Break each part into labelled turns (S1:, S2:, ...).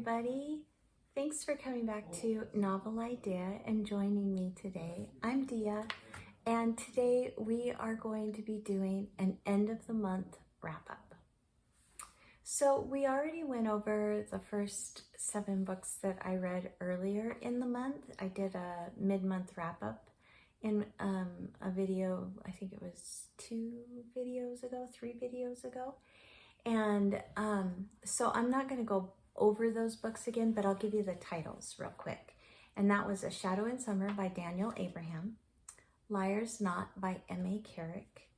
S1: everybody. Thanks for coming back to Novel Idea and joining me today. I'm Dia, and today we are going to be doing an end of the month wrap-up. So we already went over the first 7 books that I read earlier in the month. I did a mid-month wrap-up in a video, I think it was 3 videos ago. And so I'm not going to go over those books again, but I'll give you the titles real quick. And that was A Shadow in Summer by Daniel Abraham, Liar's Knot by M.A. Carrick,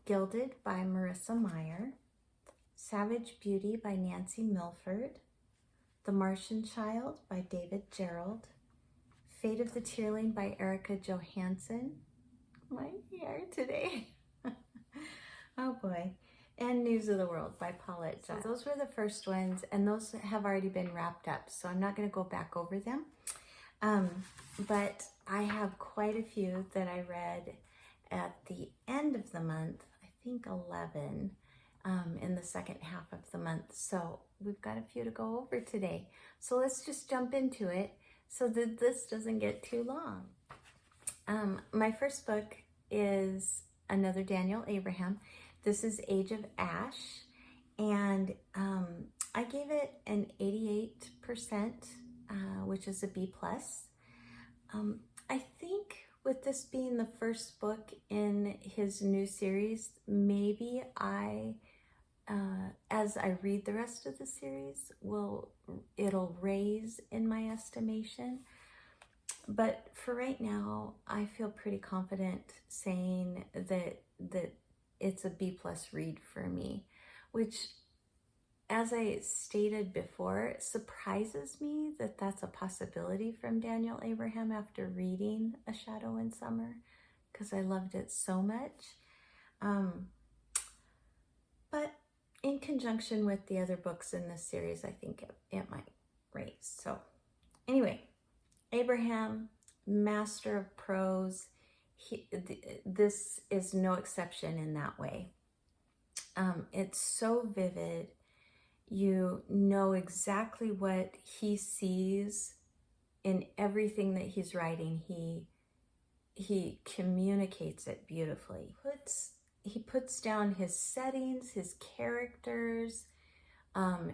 S1: Gilded by Marissa Meyer, Savage Beauty by Nancy Milford, The Martian Child by David Gerald, Fate of the Tearling by Erica Johansson, my hair today, oh boy, and News of the World by Paulette. So those were the first ones, and those have already been wrapped up, so I'm not going to go back over them. But I have quite a few that I read at the end of the month, I think 11 in the second half of the month. So we've got a few to go over today. So let's just jump into it so that this doesn't get too long. My first book is another Daniel Abraham. This is Age of Ash, and I gave it an 88%, which is a B+. I think with this being the first book in his new series, maybe as I read the rest of the series, it'll raise in my estimation. But for right now, I feel pretty confident saying that it's a B+ read for me, which, as I stated before, surprises me that that's a possibility from Daniel Abraham after reading A Shadow in Summer, because I loved it so much. But in conjunction with the other books in this series, I think it might raise. So anyway, Abraham, master of prose. This is no exception in that way. It's so vivid. You know exactly what he sees in everything that he's writing. He communicates it beautifully. He puts down his settings, his characters,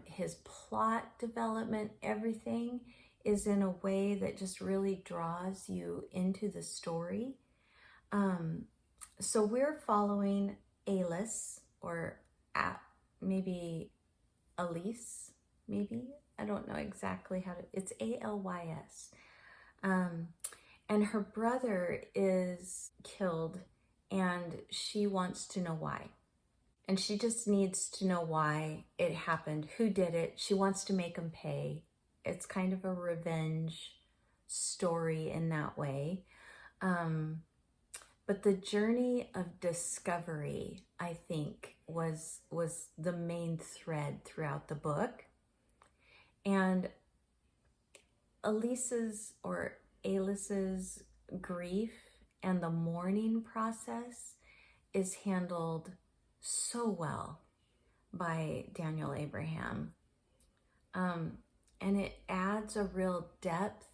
S1: his plot development. Everything is in a way that just really draws you into the story. So we're following Alice, or maybe Elise, maybe, I don't know exactly how to, it's A-L-Y-S. And her brother is killed, and she wants to know why. And she just needs to know why it happened, who did it. She wants to make him pay. It's kind of a revenge story in that way. But the journey of discovery, I think, was the main thread throughout the book. And Alice's grief and the mourning process is handled so well by Daniel Abraham. And it adds a real depth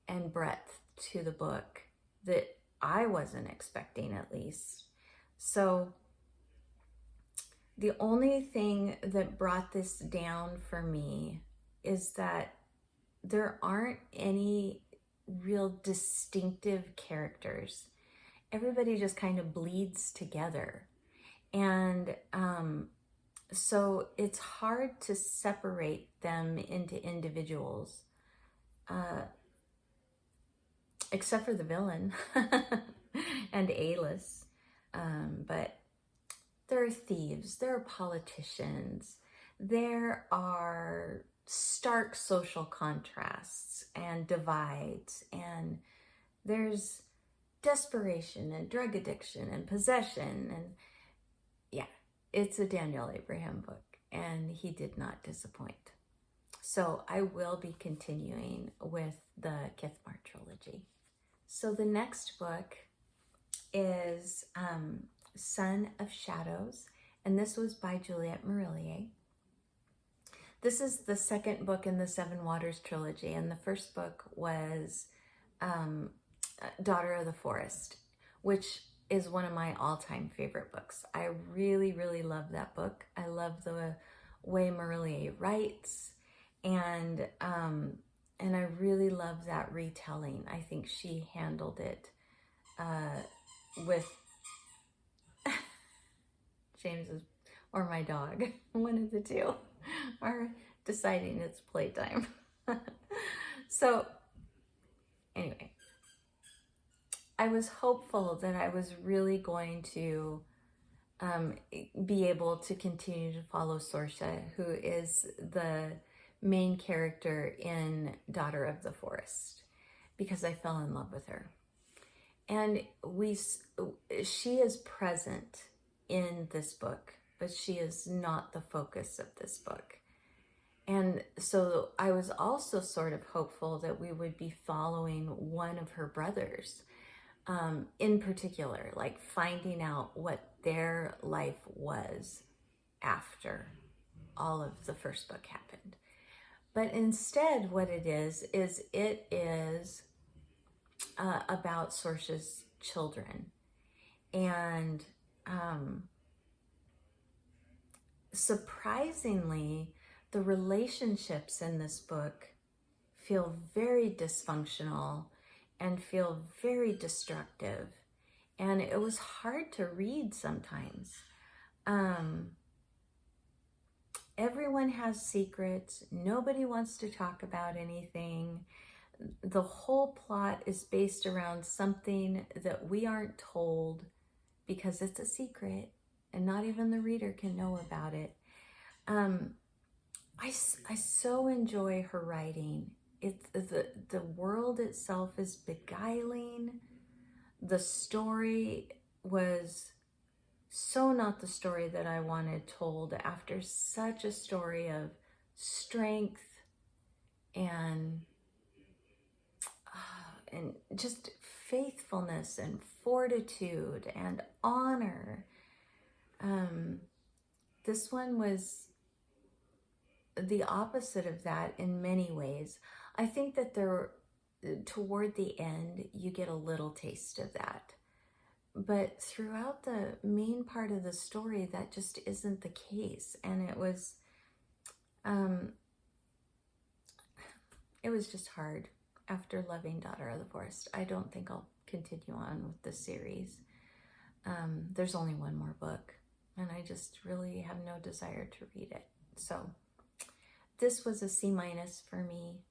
S1: and breadth to the book that I wasn't expecting, at least. So the only thing that brought this down for me is that there aren't any real distinctive characters. Everybody just kind of bleeds together. And so it's hard to separate them into individuals. Except for the villain and Alice. But there are thieves, there are politicians, there are stark social contrasts and divides, and there's desperation and drug addiction and possession. And yeah, it's a Daniel Abraham book, and he did not disappoint. So I will be continuing with the Kithmar trilogy. So the next book is Son of Shadows, and this was by Juliette Marillier. This is the second book in the Seven Waters trilogy, and the first book was Daughter of the Forest, which is one of my all-time favorite books. I really, really love that book. I love the way Marillier writes, and I really love that retelling. I think she handled it with James's or my dog, one of the two, are deciding it's playtime. So anyway, I was hopeful that I was really going to be able to continue to follow Sorsha, who is the main character in Daughter of the Forest, because I fell in love with her. And she is present in this book, but she is not the focus of this book. And so I was also sort of hopeful that we would be following one of her brothers, in particular, like finding out what their life was after all of the first book happened. But instead, what it is about Sorsha's children. And surprisingly, the relationships in this book feel very dysfunctional and feel very destructive. And it was hard to read sometimes. Everyone has secrets. Nobody wants to talk about anything. The whole plot is based around something that we aren't told because it's a secret and not even the reader can know about it. I so enjoy her writing. The world itself is beguiling. The story was so not the story that I wanted told after such a story of strength and just faithfulness and fortitude and honor. This one was the opposite of that in many ways. I think that toward the end, you get a little taste of that. But throughout the main part of the story, that just isn't the case. And it was just hard after loving Daughter of the Forest. I don't think I'll continue on with the series. There's only one more book, and I just really have no desire to read it. So this was a C- for me,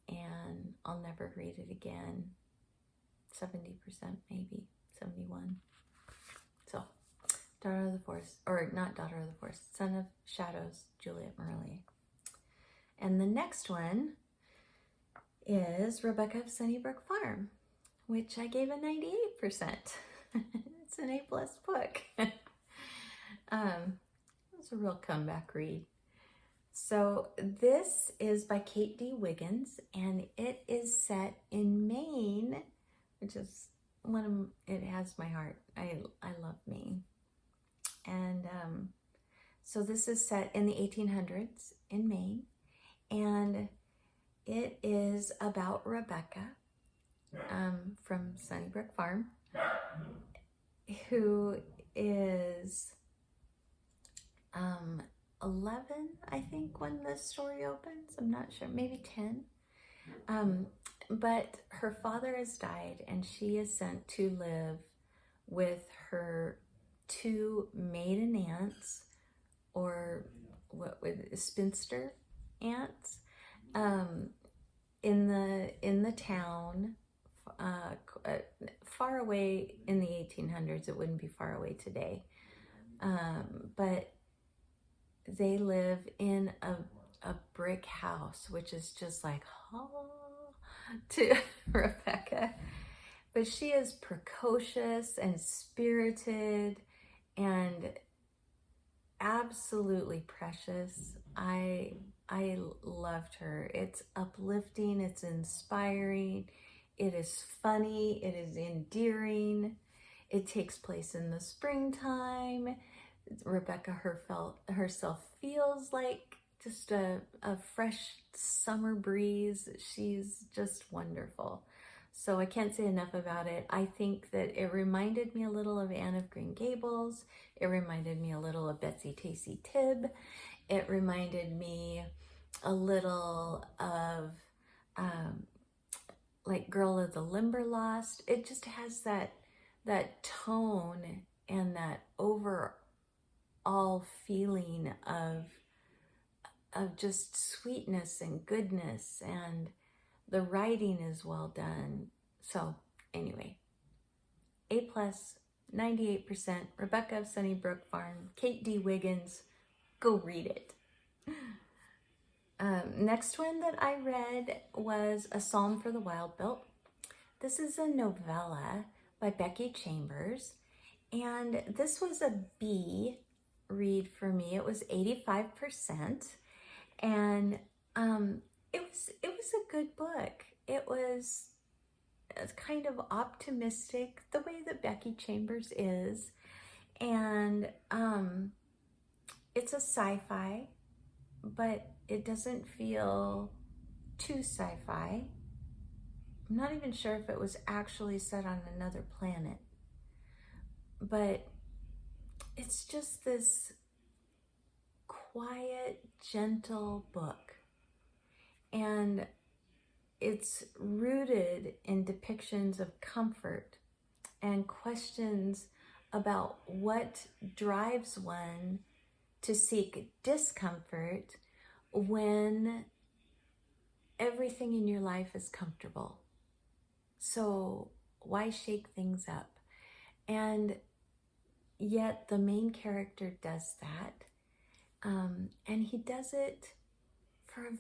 S1: and I'll never read it again. 70% maybe, 71. So, Daughter of the Forest, or not Daughter of the Forest, Son of Shadows, Juliet Marillier. And the next one is Rebecca of Sunnybrook Farm, which I gave a 98%. It's an A+ book. It was a real comeback read. So this is by Kate D. Wiggins, and it is set in Maine, which is it has my heart. I love Maine. And so this is set in the 1800s in Maine, and it is about Rebecca from Sunnybrook Farm, who is 11, I think, when the story opens. I'm not sure, maybe 10. But her father has died, and she is sent to live with her 2 maiden aunts, or spinster aunts, in the town, far away in the 1800s. It wouldn't be far away today, but they live in a brick house, which is just like, to Rebecca. But she is precocious and spirited and absolutely precious. I loved her. It's uplifting, it's inspiring, it is funny, it is endearing. It takes place in the springtime. Rebecca herself feels like just a fresh summer breeze. She's just wonderful. So I can't say enough about it. I think that it reminded me a little of Anne of Green Gables. It reminded me a little of Betsy Tacy Tibb. It reminded me a little of like Girl of the Limberlost. It just has that tone and that overall feeling of just sweetness and goodness, and the writing is well done. So anyway, A+, 98%, Rebecca of Sunnybrook Farm, Kate D. Wiggins. Go read it. Next one that I read was A Psalm for the Wild-Built. This is a novella by Becky Chambers, and this was a B read for me. It was 85%, and it was a good book. It was kind of optimistic, the way that Becky Chambers is, and it's a sci-fi, but it doesn't feel too sci-fi. I'm not even sure if it was actually set on another planet, but it's just this quiet, gentle book, and it's rooted in depictions of comfort and questions about what drives one to seek discomfort when everything in your life is comfortable. So why shake things up? And yet the main character does that. And he does it for a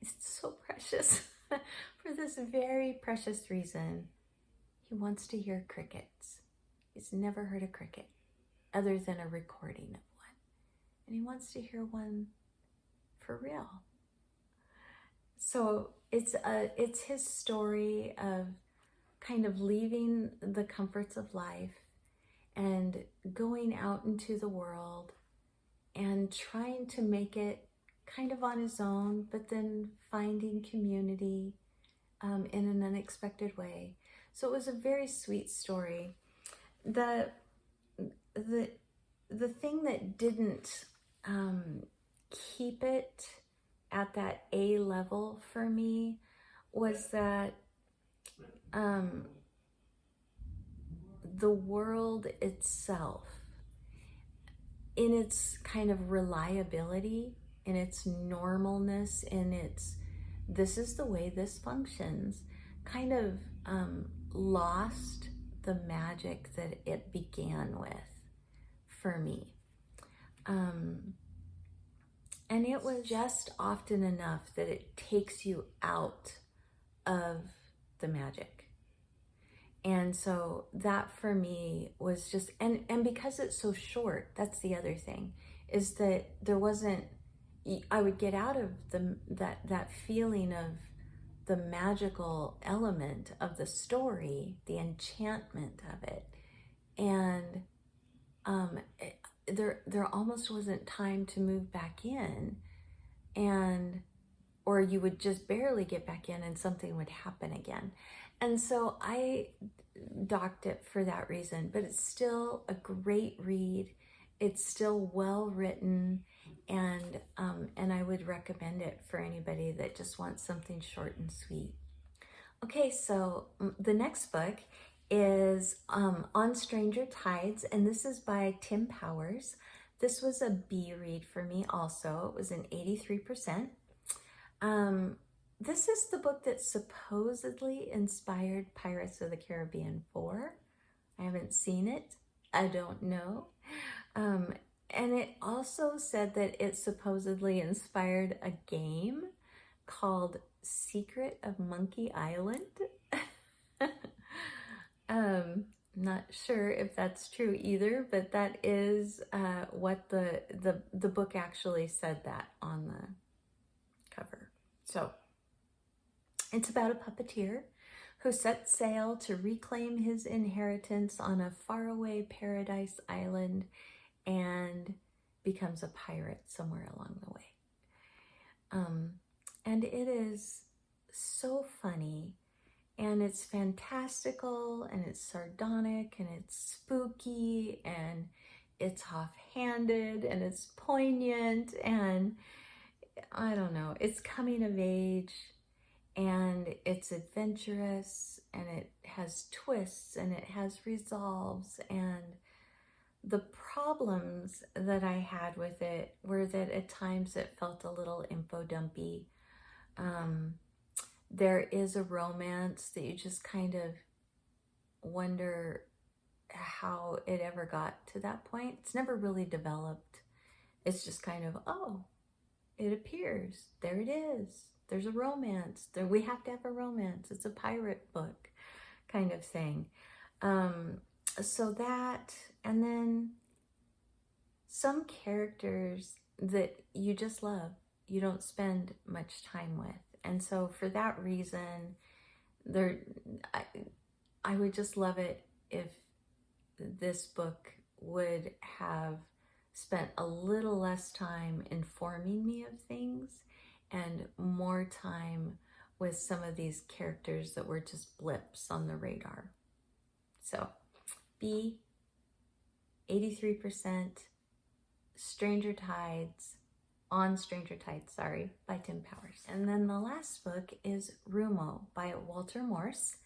S1: it's so precious, for this very precious reason. He wants to hear crickets. He's never heard a cricket other than a recording of one. And he wants to hear one for real. So it's his story of kind of leaving the comforts of life and going out into the world and trying to make it kind of on his own, but then finding community in an unexpected way. So it was a very sweet story. The thing that didn't keep it at that A level for me was that the world itself, in its kind of reliability, in its normalness, in its this is the way this functions, kind of lost the magic that it began with for me. And it was just often enough that it takes you out of the magic. And so that for me was just, and because it's so short, that's the other thing, is that there wasn't, I would get out of that feeling of the magical element of the story, the enchantment of it. And there almost wasn't time to move back in, or you would just barely get back in and something would happen again. And so I docked it for that reason, but it's still a great read. It's still well written, and I would recommend it for anybody that just wants something short and sweet. Okay, so the next book is On Stranger Tides, and this is by Tim Powers. This was a B read for me also. It was an 83%. This is the book that supposedly inspired Pirates of the Caribbean 4. I haven't seen it. I don't know. And it also said that it supposedly inspired a game called Secret of Monkey Island. Not sure if that's true either, but that is what the book actually said that on the cover. So it's about a puppeteer who sets sail to reclaim his inheritance on a faraway paradise island, and becomes a pirate somewhere along the way. And it is so funny, and it's fantastical, and it's sardonic, and it's spooky, and it's offhanded, and it's poignant, and I don't know, it's coming of age, and it's adventurous, and it has twists, and it has resolves, and the problems that I had with it were that at times it felt a little info dumpy. There is a romance that you just kind of wonder how it ever got to that point. It's never really developed. It's just kind of, oh, it appears. There it is. There's a romance. We have to have a romance. It's a pirate book kind of thing. So that, and then some characters that you just love, you don't spend much time with. And so for that reason, I would just love it if this book would have spent a little less time informing me of things and more time with some of these characters that were just blips on the radar. So, B, 83%, Stranger Tides, On Stranger Tides, sorry, by Tim Powers. And then the last book is RUMO by Walter Moers.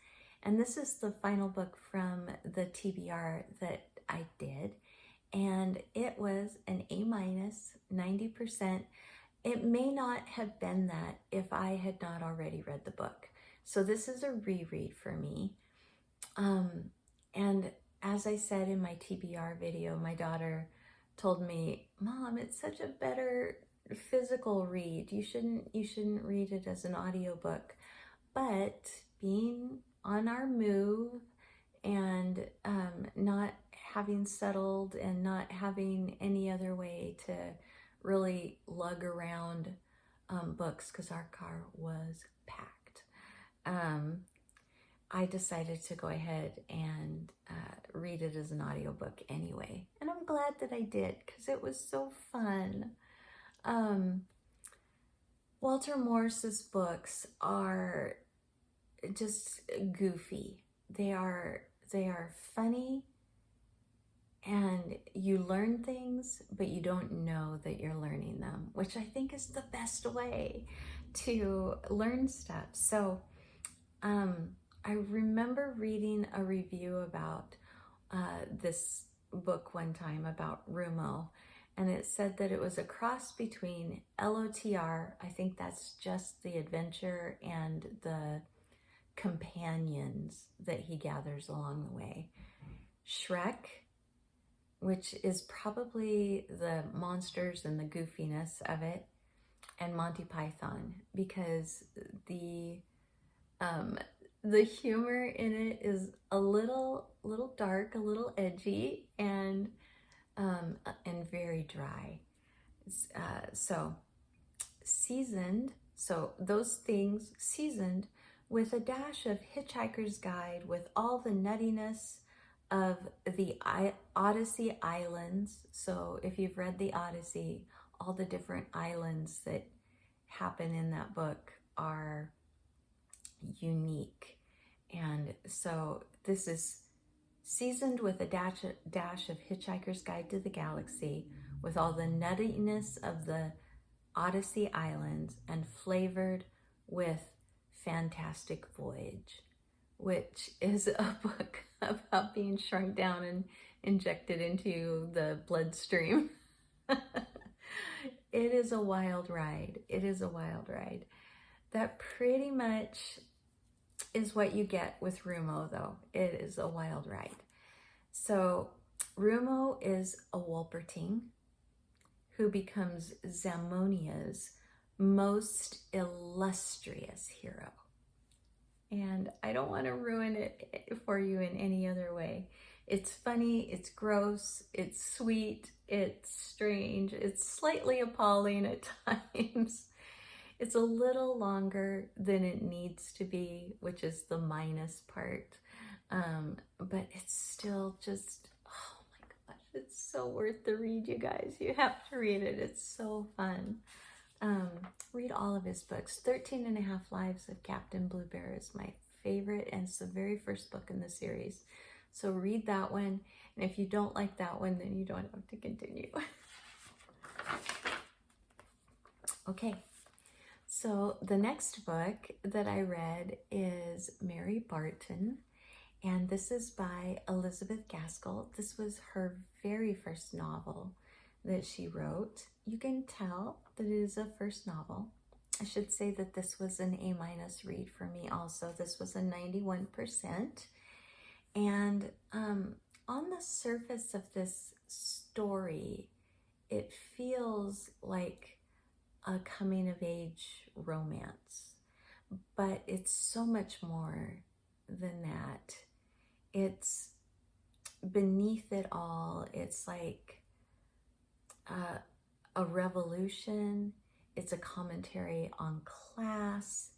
S1: And this is the final book from the TBR that I did. And it was an A-, 90%. It may not have been that if I had not already read the book. So this is a reread for me. And as I said in my TBR video, my daughter told me, Mom, it's such a better physical read. You shouldn't read it as an audiobook. But being on our move and not having settled and not having any other way to really lug around books because our car was packed, I decided to go ahead and read it as an audiobook anyway. And I'm glad that I did because it was so fun. Walter Moers' books are just goofy. They are funny, and you learn things, but you don't know that you're learning them, which I think is the best way to learn stuff. So I remember reading a review about this book one time about RUMO, and it said that it was a cross between LOTR, I think that's just the adventure and the companions that he gathers along the way, Shrek, which is probably the monsters and the goofiness of it, and Monty Python, because the humor in it is a little dark, a little edgy, and very dry. So seasoned, so those things seasoned with a dash of Hitchhiker's Guide, with all the nuttiness of the Odyssey Islands. So if you've read the Odyssey, all the different islands that happen in that book are unique. And so this is seasoned with a dash of Hitchhiker's Guide to the Galaxy, with all the nuttiness of the Odyssey Islands, and flavored with Fantastic Voyage, which is a book about being shrunk down and injected into the bloodstream. It is a wild ride. It is a wild ride. That pretty much is what you get with RUMO, though. It is a wild ride. So RUMO is a Wolperting who becomes Zamonia's most illustrious hero. And I don't want to ruin it for you in any other way. It's funny, it's gross, it's sweet, it's strange, it's slightly appalling at times. It's a little longer than it needs to be, which is the minus part. But it's still just, oh my gosh, it's so worth the read, you guys. You have to read it. It's so fun. Read all of his books. 13 and a Half Lives of Captain Blue Bear is my favorite, and it's the very first book in the series. So read that one, and if you don't like that one, then you don't have to continue. Okay, so the next book that I read is Mary Barton, and this is by Elizabeth Gaskell. This was her very first novel that she wrote. You can tell that it is a first novel. I should say that this was an A- read for me also. This was a 91%. And on the surface of this story, it feels like a coming-of-age romance, but it's so much more than that. It's beneath it all. It's like a revolution. It's a commentary on class.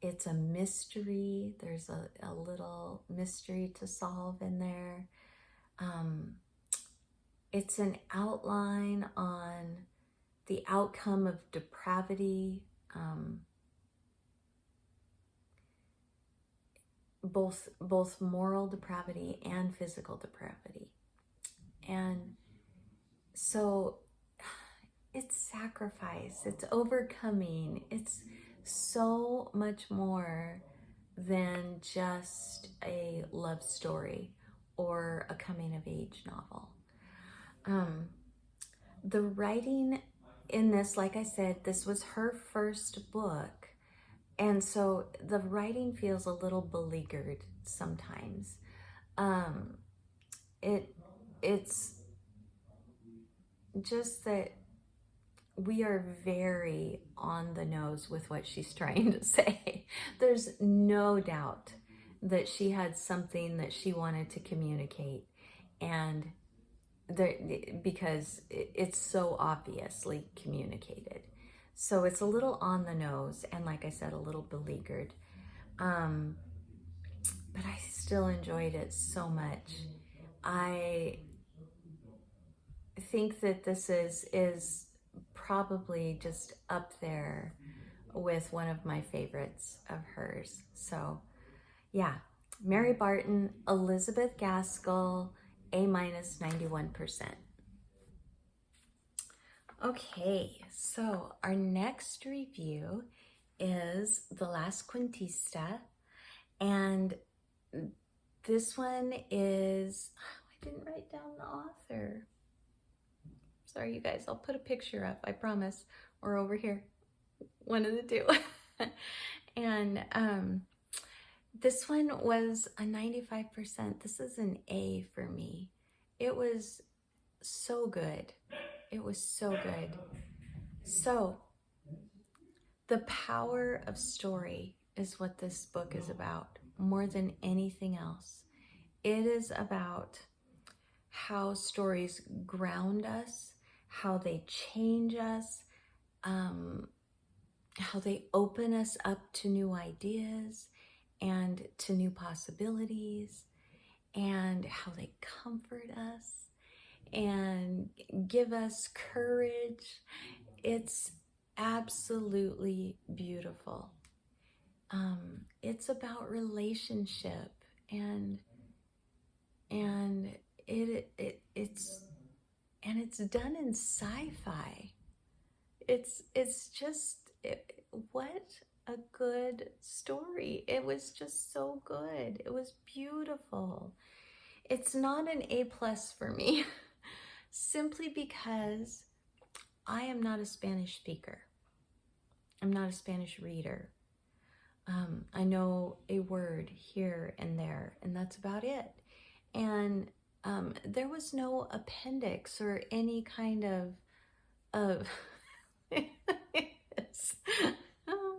S1: It's a mystery. There's a little mystery to solve in there. It's an outline on the outcome of depravity, both moral depravity and physical depravity. And so it's sacrifice, it's overcoming, it's so much more than just a love story or a coming-of-age novel. The writing in this, like I said, this was her first book, and so the writing feels a little beleaguered sometimes. It's just that we are very on the nose with what she's trying to say. There's no doubt that she had something that she wanted to communicate, and because it's so obviously communicated. So it's a little on the nose, and like I said, a little beleaguered. But I still enjoyed it so much. I think that this is probably just up there with one of my favorites of hers. So yeah, Mary Barton, Elizabeth Gaskell, A- 91%. Okay, so our next review is The Last Quintista, and this one is, I didn't write down the author. Sorry, you guys, I'll put a picture up, I promise, or over here, one of the two. And this one was a 95%. This is an A for me. It was so good. It was so good. So, the power of story is what this book is about, more than anything else. It is about how stories ground us, how they change us, how they open us up to new ideas and to new possibilities, and how they comfort us and give us courage. It's absolutely beautiful. It's about relationship, and it's done in sci-fi. It's just what a good story. It was just so good. It was beautiful. It's not an A+ for me, simply because I am not a Spanish speaker. I'm not a Spanish reader. I know a word here and there, and that's about it. And there was no appendix or any kind of oh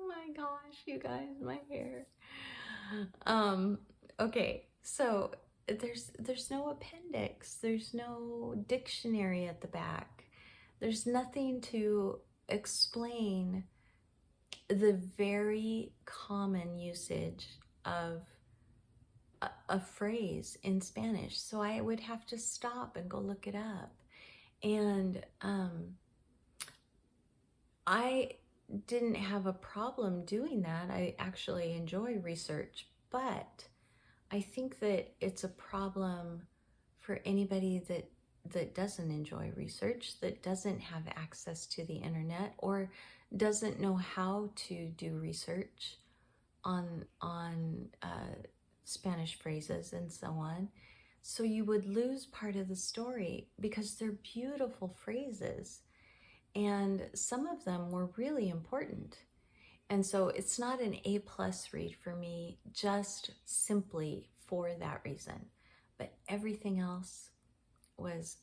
S1: my gosh, you guys, my hair. Okay, so there's no appendix. There's no dictionary at the back. There's nothing to explain the very common usage of a phrase in Spanish. So I would have to stop and go look it up. And I didn't have a problem doing that. I actually enjoy research, but I think that it's a problem for anybody that doesn't enjoy research, that doesn't have access to the internet, or doesn't know how to do research on Spanish phrases and so on. So you would lose part of the story because they're beautiful phrases, and some of them were really important. And so it's not an A+ read for me, just simply for that reason. But everything else was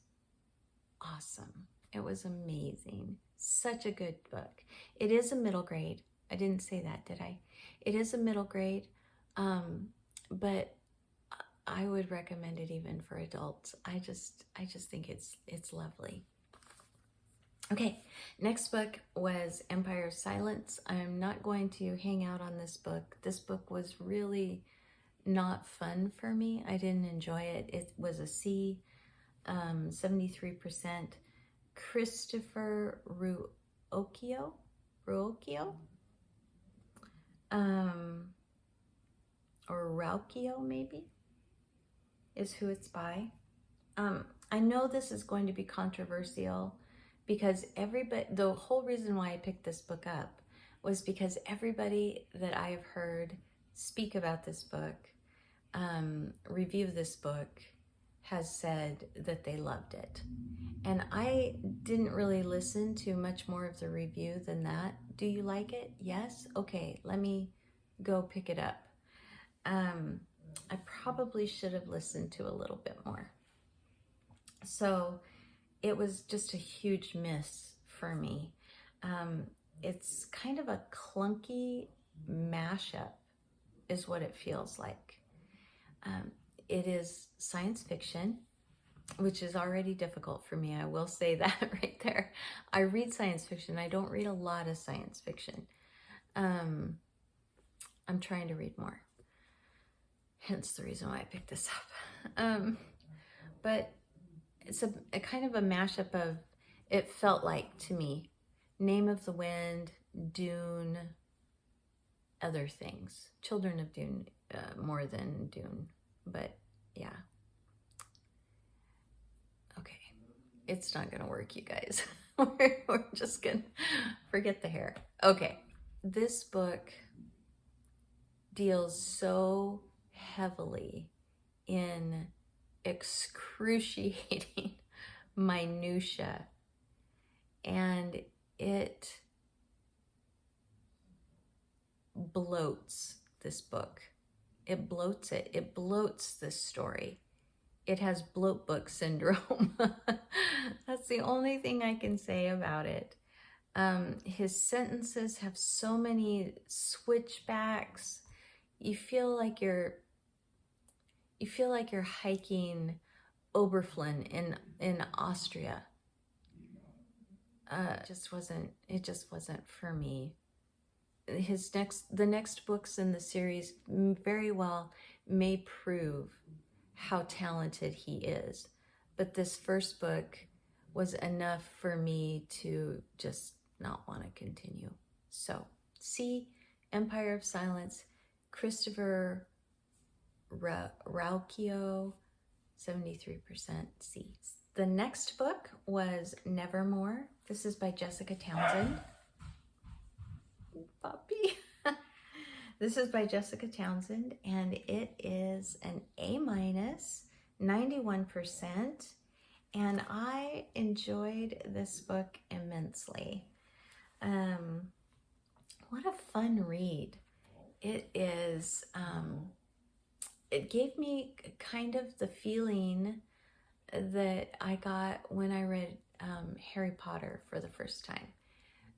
S1: awesome. It was amazing. Such a good book. It is a middle grade. I didn't say that, did I? It is a middle grade, but I would recommend it even for adults. I just think it's lovely. Okay, next book was Empire of Silence. I'm not going to hang out on this book. This book was really not fun for me. I didn't enjoy it. It was a C, 73%. Christopher Ruocchio, or Rauchio maybe, is who it's by. I know this is going to be controversial because the whole reason why I picked this book up was because everybody that I have heard speak about this book, review this book, has said that they loved it. And I didn't really listen to much more of the review than that. Do you like it? Yes? Okay, let me go pick it up. I probably should have listened to a little bit more. So it was just a huge miss for me. It's kind of a clunky mashup is what it feels like. It is science fiction, which is already difficult for me. I will say that right there. I read science fiction. I don't read a lot of science fiction. I'm trying to read more. Hence the reason why I picked this up. But it's a kind of a mashup of, it felt like to me, Name of the Wind, Dune, other things. Children of Dune, more than Dune, but yeah. Okay, it's not gonna work, you guys. We're just gonna forget the hair. Okay, this book deals so heavily in excruciating minutia, and it bloats this book. It bloats it. It bloats this story. It has bloat book syndrome. That's the only thing I can say about it. His sentences have so many switchbacks. You feel like you're hiking Oberflin in Austria. It just wasn't for me. The next books in the series very well may prove how talented he is, but this first book was enough for me to just not want to continue. So, see, Empire of Silence, Christopher Rauchio, 73% C. The next book was Nevermore. This is by Jessica Townsend. Puppy. This is by Jessica Townsend, and it is an A-, 91%, and I enjoyed this book immensely. What a fun read. It is, it gave me kind of the feeling that I got when I read Harry Potter for the first time.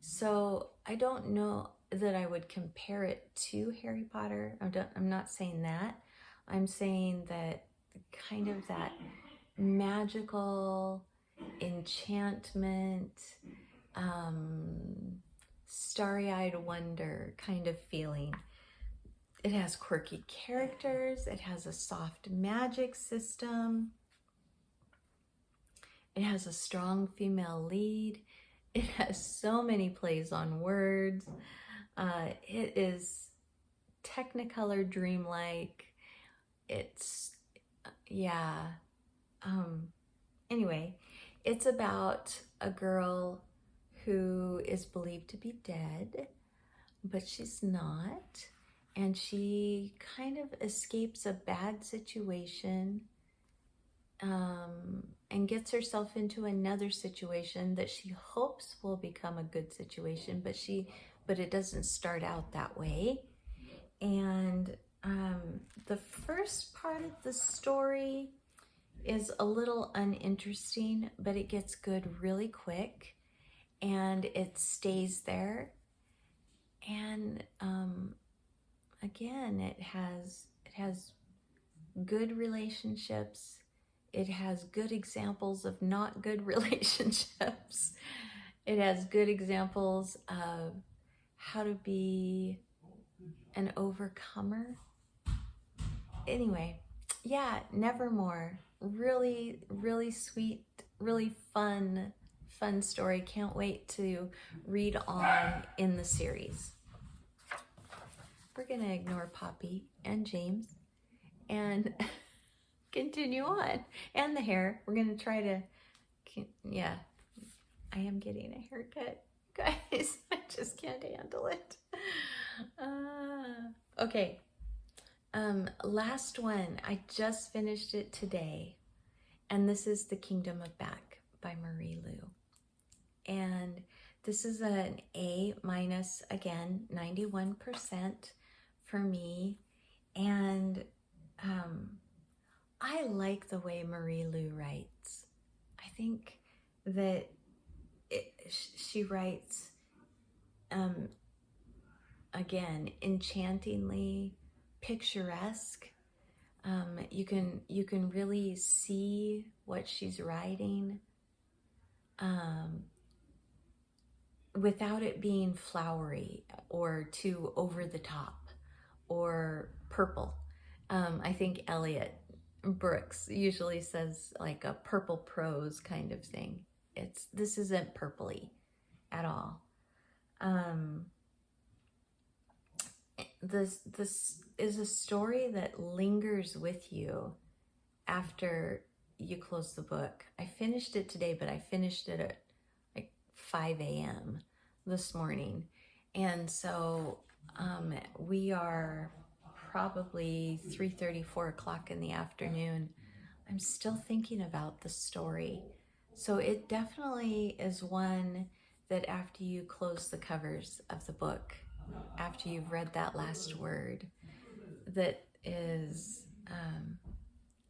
S1: So I don't know that I would compare it to Harry Potter. I'm not saying that. I'm saying that kind of that magical enchantment, starry-eyed wonder kind of feeling. It has quirky characters. It has a soft magic system. It has a strong female lead. It has so many plays on words. It is Technicolor dreamlike. It's, yeah. Anyway, it's about a girl who is believed to be dead, but she's not. And she kind of escapes a bad situation and gets herself into another situation that she hopes will become a good situation, but it doesn't start out that way. And the first part of the story is a little uninteresting, but it gets good really quick, and it stays there. And again, it has good relationships. It has good examples of not good relationships. It has good examples of how to be an overcomer. Anyway, yeah, Nevermore. Really, really sweet, really fun story. Can't wait to read on in the series. We're gonna ignore Poppy and James and continue on. And the hair. We're gonna try to, yeah, I am getting a haircut, guys. I just can't handle it. Okay. Last one. I just finished it today. And this is The Kingdom of Back by Marie Lu. And this is an A-, again, 91% for me. And I like the way Marie Lu writes. I think that she writes, again, enchantingly picturesque. You can really see what she's writing without it being flowery or too over the top or purple. I think Elliot Brooks usually says like a purple prose kind of thing. This isn't purpley at all. This is a story that lingers with you after you close the book. I finished it today, but I finished it at like 5 a.m. this morning. And so we are probably 3:30, 4 o'clock in the afternoon. I'm still thinking about the story. So it definitely is one that after you close the covers of the book, after you've read that last word, that is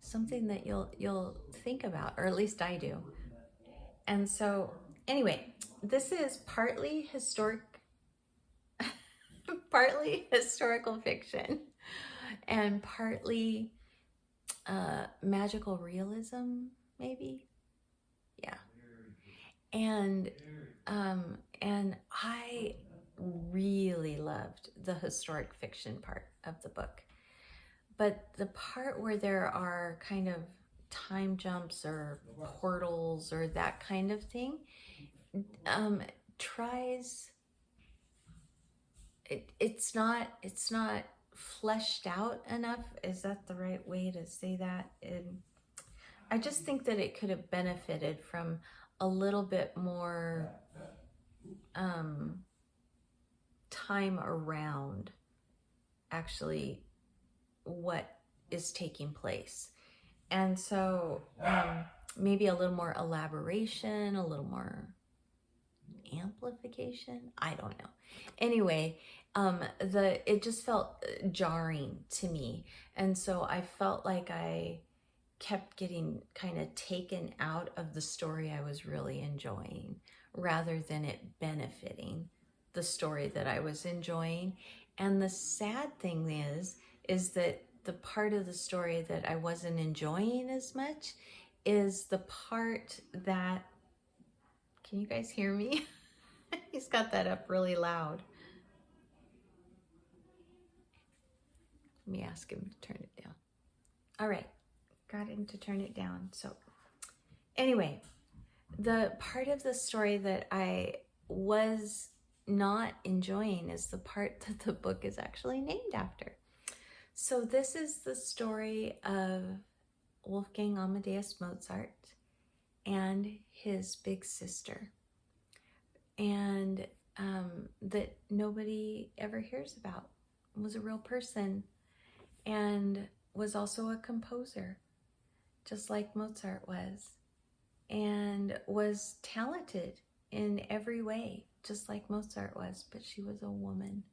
S1: something that you'll think about, or at least I do. And so anyway, this is partly historical fiction and partly magical realism, maybe. Yeah. And I really loved the historic fiction part of the book. But the part where there are kind of time jumps or portals or that kind of thing, it's not fleshed out enough. Is that the right way to say that? I just think that it could have benefited from a little bit more time around actually what is taking place. And so maybe a little more elaboration, a little more amplification. I don't know. Anyway, it just felt jarring to me. And so I felt like I kept getting kind of taken out of the story I was really enjoying rather than it benefiting the story that I was enjoying. And the sad thing is that the part of the story that I wasn't enjoying as much is the part that, can you guys hear me? He's got that up really loud. Let me ask him to turn it down. All right, got him to turn it down. So anyway, The part of the story that I was not enjoying is the part that the book is actually named after. So this is the story of Wolfgang Amadeus Mozart and his big sister, and that nobody ever hears about. Was a real person and was also a composer, just like Mozart was, and was talented in every way, just like Mozart was, but she was a woman,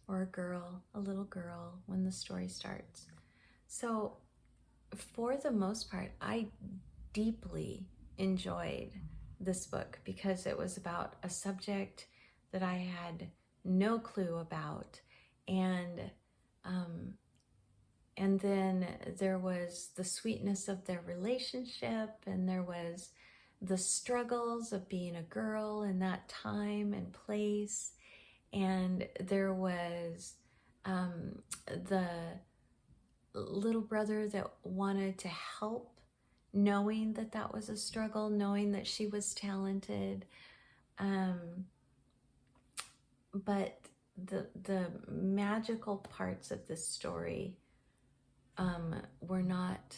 S1: or a girl, a little girl, when the story starts. So for the most part, I deeply enjoyed this book because it was about a subject that I had no clue about, and then there was the sweetness of their relationship, and there was the struggles of being a girl in that time and place, and there was the little brother that wanted to help, knowing that that was a struggle, knowing that she was talented, but the magical parts of this story were not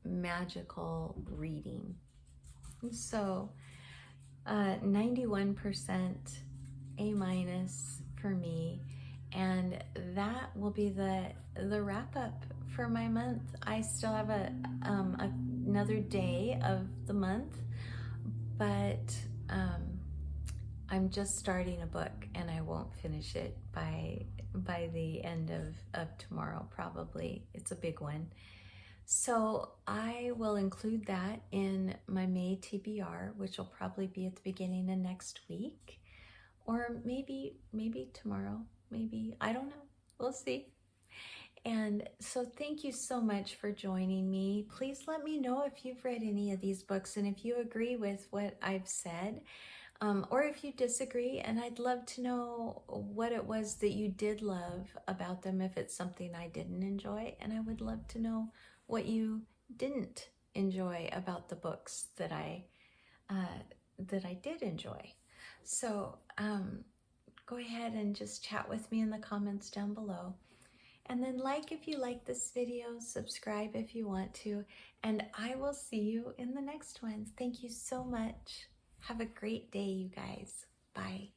S1: magical reading. So 91% A- for me, and that will be the wrap up for my month. I still have another day of the month, but I'm just starting a book and I won't finish it by the end of tomorrow, probably. It's a big one. So I will include that in my May TBR, which will probably be at the beginning of next week, or maybe tomorrow, maybe, I don't know, we'll see. And so thank you so much for joining me. Please let me know if you've read any of these books and if you agree with what I've said, or if you disagree, and I'd love to know what it was that you did love about them if it's something I didn't enjoy, and I would love to know what you didn't enjoy about the books that I did enjoy. So go ahead and just chat with me in the comments down below. And then like if you like this video, subscribe if you want to, and I will see you in the next one. Thank you so much. Have a great day, you guys. Bye.